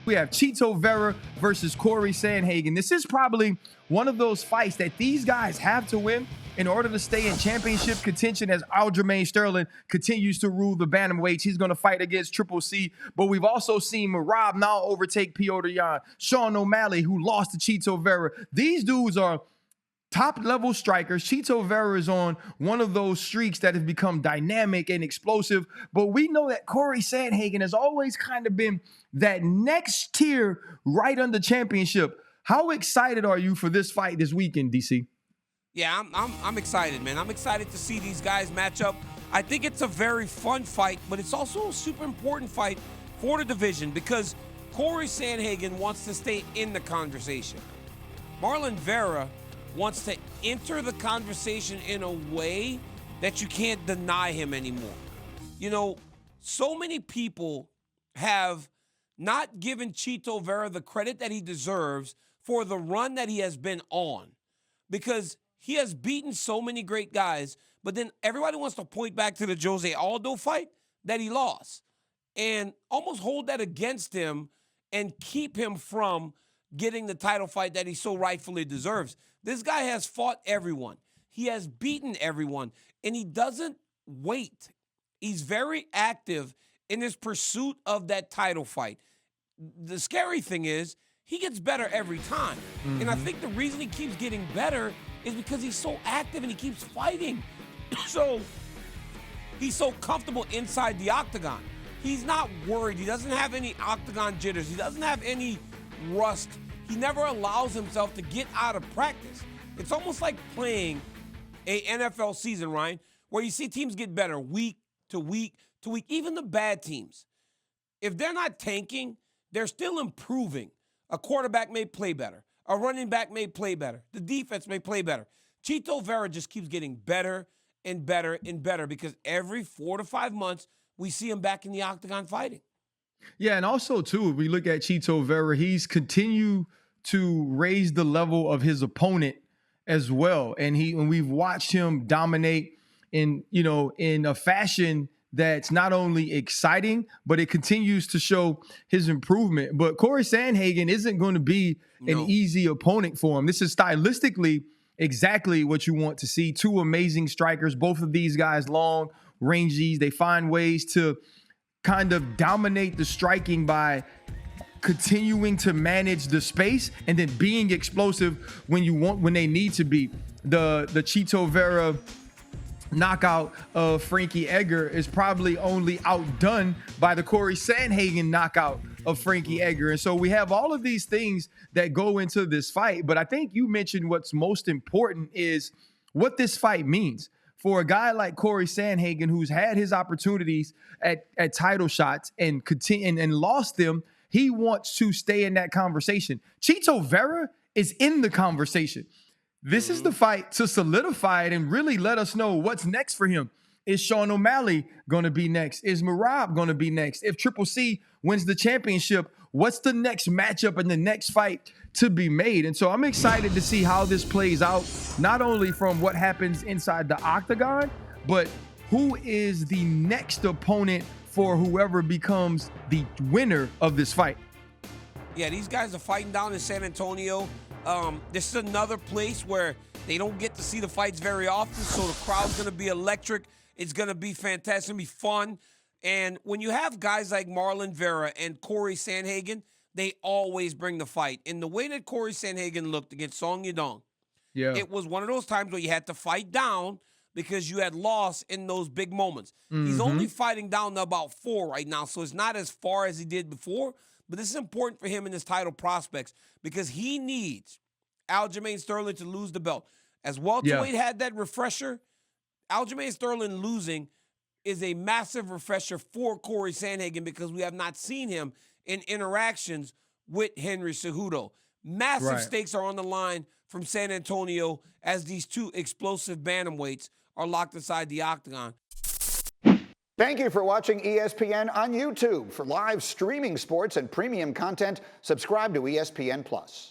We have Chito Vera versus Cory Sandhagen. This is probably one of those fights that these guys have to win in order to stay in championship contention as Aljamain Sterling continues to rule the bantamweights. He's going to fight against Triple C, but we've also seen Merab now overtake Petr Yan, Sean O'Malley, who lost to Chito Vera. These dudes are top-level strikers. Chito Vera is on one of those streaks that have become dynamic and explosive, but we know that Cory Sandhagen has always kind of been that next tier right under championship. How excited are you for this fight this weekend, DC? Yeah, I'm excited, man. I'm excited to see these guys match up. I think it's a very fun fight, but it's also a super important fight for the division because Cory Sandhagen wants to stay in the conversation. Marlon Vera wants to enter the conversation in a way that you can't deny him anymore. You know, so many people have not given Chito Vera the credit that he deserves for the run that he has been on, because he has beaten so many great guys, but then everybody wants to point back to the Jose Aldo fight that he lost and almost hold that against him and keep him from getting the title fight that he so rightfully deserves. This guy has fought everyone. He has beaten everyone, and he doesn't wait. He's very active in his pursuit of that title fight. The scary thing is he gets better every time. And I think the reason he keeps getting better is because he's so active and he keeps fighting. So he's so comfortable inside the octagon. He's not worried. He doesn't have any octagon jitters. He doesn't have any rust. He never allows himself to get out of practice. It's almost like playing a NFL season, Ryan, where you see teams get better week to week to week, even the bad teams. If they're not tanking, they're still improving. A quarterback may play better. A running back may play better. The defense may play better. Chito Vera just keeps getting better and better and better because every 4 to 5 months, we see him back in the octagon fighting. Yeah, and also, too, if we look at Chito Vera, he's continued to raise the level of his opponent as well. And we've watched him dominate in a fashion that's not only exciting, but it continues to show his improvement. But Cory Sandhagen isn't going to be an easy opponent for him. This is stylistically exactly what you want to see. Two amazing strikers, both of these guys long, rangy. They find ways to kind of dominate the striking by continuing to manage the space and then being explosive when they need to be. The Chito Vera knockout of Frankie Edgar is probably only outdone by the Cory Sandhagen knockout of Frankie Edgar. And so we have all of these things that go into this fight. But I think you mentioned what's most important is what this fight means for a guy like Cory Sandhagen, who's had his opportunities at title shots and lost them. He wants to stay in that conversation. Chito Vera is in the conversation. This is the fight to solidify it and really let us know what's next for him. Is Sean O'Malley going to be next? Is Merab going to be next? If Triple C wins the championship, what's the next matchup and the next fight to be made? And so I'm excited to see how this plays out, not only from what happens inside the octagon, but who is the next opponent for whoever becomes the winner of this fight. Yeah, these guys are fighting down in San Antonio. This is another place where they don't get to see the fights very often, so the crowd's going to be electric. It's going to be fantastic. It's going to be fun. And when you have guys like Marlon Vera and Cory Sandhagen, they always bring the fight. And the way that Cory Sandhagen looked against Song Yadong, it was one of those times where you had to fight down because you had lost in those big moments. He's only fighting down to about 4 right now, so it's not as far as he did before. But this is important for him in his title prospects because he needs Aljamain Sterling to lose the belt. As welterweight had that refresher, Aljamain Sterling losing is a massive refresher for Cory Sandhagen because we have not seen him in interactions with Henry Cejudo. Massive stakes are on the line from San Antonio as these two explosive bantamweights are locked inside the octagon. Thank you for watching ESPN on YouTube. For live streaming sports and premium content, subscribe to ESPN+.